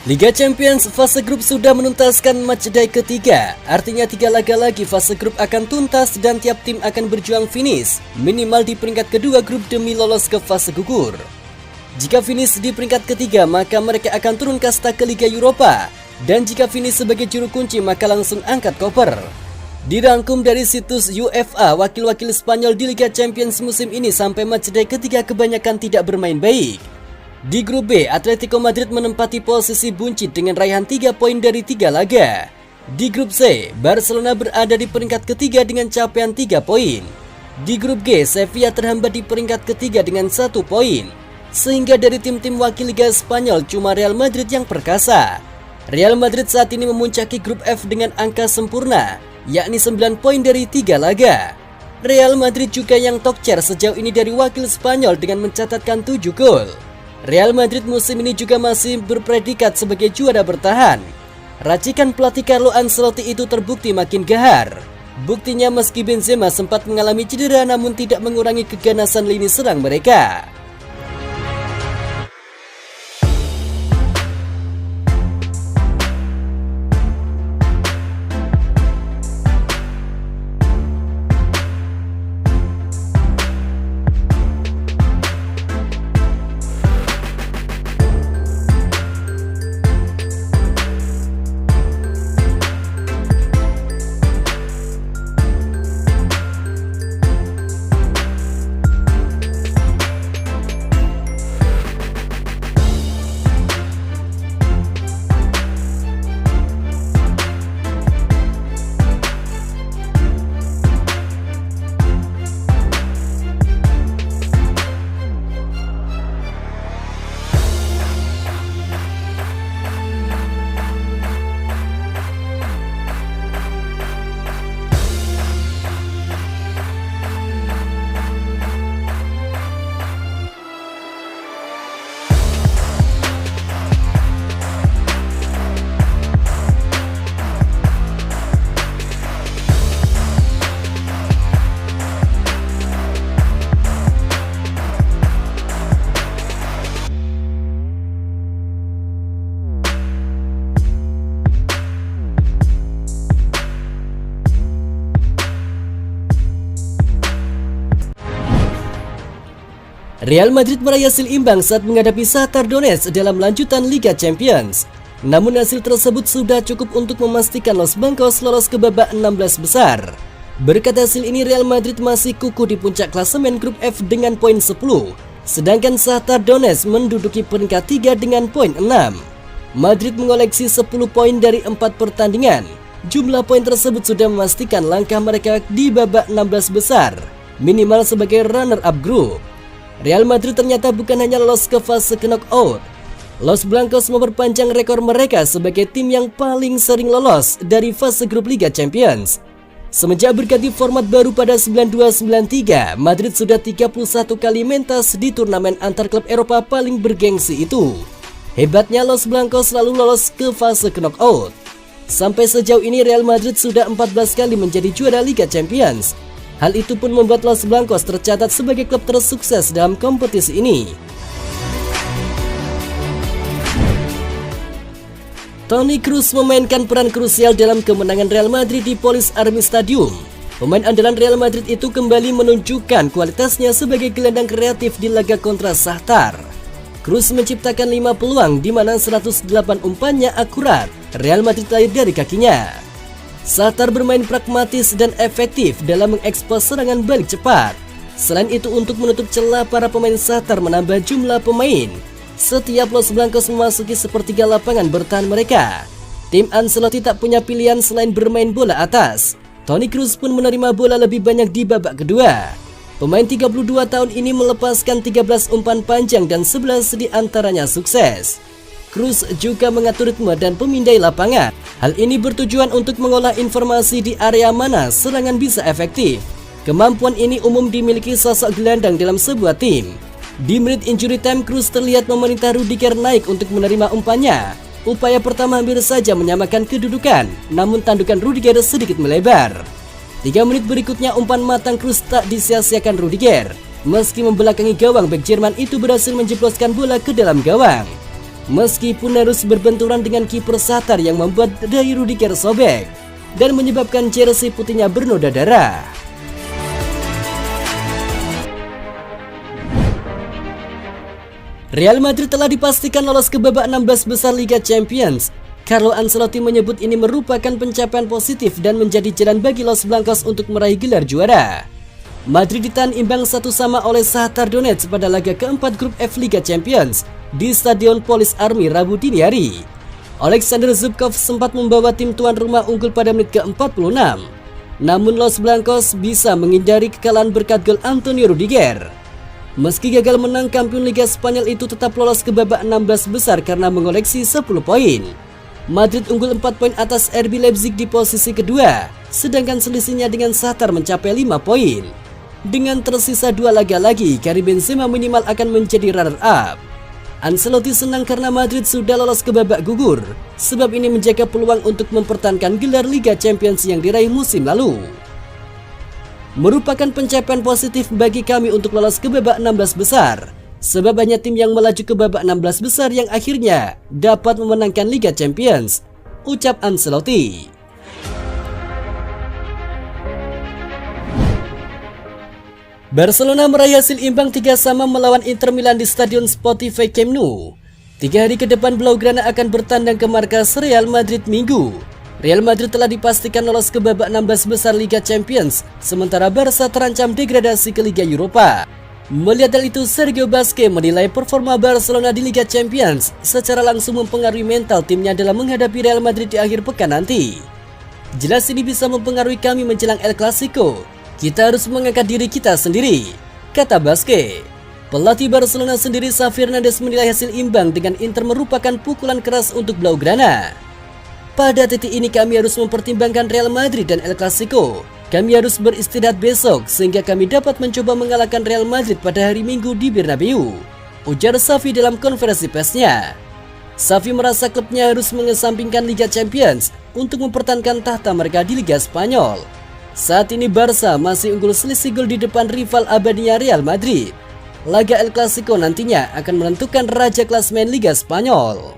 Liga Champions fase grup sudah menuntaskan matchday ketiga. Artinya 3 laga lagi fase grup akan tuntas dan tiap tim akan berjuang finish minimal di peringkat kedua grup demi lolos ke fase gugur. Jika finish di peringkat ketiga, maka mereka akan turun kasta ke Liga Eropa. Dan jika finish sebagai juru kunci, maka langsung angkat koper. Dirangkum dari situs UEFA, wakil-wakil Spanyol di Liga Champions musim ini sampai matchday ketiga kebanyakan tidak bermain baik. Di grup B, Atletico Madrid menempati posisi buncit dengan raihan 3 poin dari 3 laga. Di grup C, Barcelona berada di peringkat ketiga dengan capaian 3 poin. Di grup G, Sevilla terhambat di peringkat ketiga dengan 1 poin. Sehingga dari tim-tim wakil Liga Spanyol cuma Real Madrid yang perkasa. Real Madrid saat ini memuncaki grup F dengan angka sempurna, yakni 9 poin dari 3 laga. Real Madrid juga yang tokcer sejauh ini dari wakil Spanyol dengan mencatatkan 7 gol. Real Madrid musim ini juga masih berpredikat sebagai juara bertahan. Racikan pelatih Carlo Ancelotti itu terbukti makin gahar. Buktinya meski Benzema sempat mengalami cedera namun tidak mengurangi keganasan lini serang mereka. Real Madrid meraih hasil imbang saat menghadapi Shakhtar Donetsk dalam lanjutan Liga Champions. Namun hasil tersebut sudah cukup untuk memastikan Los Blancos lolos ke babak 16 besar. Berkat hasil ini Real Madrid masih kukuh di puncak klasemen grup F dengan poin 10. Sedangkan Shakhtar Donetsk menduduki peringkat 3 dengan poin 6. Madrid mengoleksi 10 poin dari 4 pertandingan. Jumlah poin tersebut sudah memastikan langkah mereka di babak 16 besar, minimal sebagai runner-up grup. Real Madrid ternyata bukan hanya lolos ke fase knockout. Los Blancos memperpanjang rekor mereka sebagai tim yang paling sering lolos dari fase grup Liga Champions. Semenjak berganti format baru pada 92-93, Madrid sudah 31 kali mentas di turnamen antar klub Eropa paling bergengsi itu. Hebatnya Los Blancos selalu lolos ke fase knockout. Sampai sejauh ini Real Madrid sudah 14 kali menjadi juara Liga Champions. Hal itu pun membuat Los Blancos tercatat sebagai klub tersukses dalam kompetisi ini. Toni Kroos memainkan peran krusial dalam kemenangan Real Madrid di Police Army Stadium. Pemain andalan Real Madrid itu kembali menunjukkan kualitasnya sebagai gelandang kreatif di laga kontra Shakhtar. Kroos menciptakan 5 peluang di mana 108 umpannya akurat. Real Madrid lahir dari kakinya. Shakhtar bermain pragmatis dan efektif dalam mengekspos serangan balik cepat. Selain itu untuk menutup celah para pemain Shakhtar menambah jumlah pemain. Setiap Los Blancos memasuki sepertiga lapangan bertahan mereka. Tim Ancelotti tak punya pilihan selain bermain bola atas. Toni Kroos pun menerima bola lebih banyak di babak kedua. Pemain 32 tahun ini melepaskan 13 umpan panjang dan 11 diantaranya sukses. Kroos juga mengatur ritme dan pemindai lapangan. Hal ini bertujuan untuk mengolah informasi di area mana serangan bisa efektif. Kemampuan ini umum dimiliki sosok gelandang dalam sebuah tim. Di menit injury time, Kroos terlihat memerintah Rudiger naik untuk menerima umpannya. Upaya pertama hampir saja menyamakan kedudukan, namun tandukan Rudiger sedikit melebar. 3 menit berikutnya umpan matang Kroos tak disia-siakan Rudiger. Meski membelakangi gawang, bek Jerman itu berhasil menjebloskan bola ke dalam gawang. Meskipun harus berbenturan dengan kiper Shakhtar yang membuat dahi Rudiger sobek dan menyebabkan jersey putihnya bernoda darah. Real Madrid telah dipastikan lolos ke babak 16 besar Liga Champions. Carlo Ancelotti menyebut ini merupakan pencapaian positif dan menjadi jalan bagi Los Blancos untuk meraih gelar juara. Madrid ditahan imbang 1-1 oleh Shakhtar Donetsk pada laga keempat grup F Liga Champions di Stadion Police Army Rabu dini hari. Alexander Zubkov sempat membawa tim tuan rumah unggul pada menit ke-46. Namun Los Blancos bisa menghindari kekalahan berkat gol Antonio Rudiger. Meski gagal menang, kampiun Liga Spanyol itu tetap lolos ke babak 16 besar karena mengoleksi 10 poin. Madrid unggul 4 poin atas RB Leipzig di posisi kedua, sedangkan selisihnya dengan Shakhtar mencapai 5 poin. Dengan tersisa 2 laga lagi, Karim Benzema minimal akan menjadi runner-up. Ancelotti senang karena Madrid sudah lolos ke babak gugur, sebab ini menjaga peluang untuk mempertahankan gelar Liga Champions yang diraih musim lalu. Merupakan pencapaian positif bagi kami untuk lolos ke babak 16 besar, sebab banyak tim yang melaju ke babak 16 besar yang akhirnya dapat memenangkan Liga Champions, ucap Ancelotti. Barcelona meraih hasil imbang 3-3 melawan Inter Milan di Stadion Spotify Camp Nou. 3 hari ke depan Blaugrana akan bertandang ke markas Real Madrid Minggu. Real Madrid telah dipastikan lolos ke babak 16 besar Liga Champions, sementara Barca terancam degradasi ke Liga Eropa. Melihat hal itu, Sergio Busquets menilai performa Barcelona di Liga Champions secara langsung mempengaruhi mental timnya dalam menghadapi Real Madrid di akhir pekan nanti. Jelas ini bisa mempengaruhi kami menjelang El Clasico. Kita harus mengangkat diri kita sendiri, kata Busquets. Pelatih Barcelona sendiri, Xavi Hernandez, menilai hasil imbang dengan Inter merupakan pukulan keras untuk Blaugrana. Pada titik ini kami harus mempertimbangkan Real Madrid dan El Clasico. Kami harus beristirahat besok sehingga kami dapat mencoba mengalahkan Real Madrid pada hari Minggu di Bernabeu, ujar Xavi dalam konferensi persnya. Xavi merasa klubnya harus mengesampingkan Liga Champions untuk mempertahankan tahta mereka di Liga Spanyol. Saat ini Barca masih unggul selisih gol di depan rival abadinya Real Madrid. Laga El Clasico nantinya akan menentukan raja klasemen Liga Spanyol.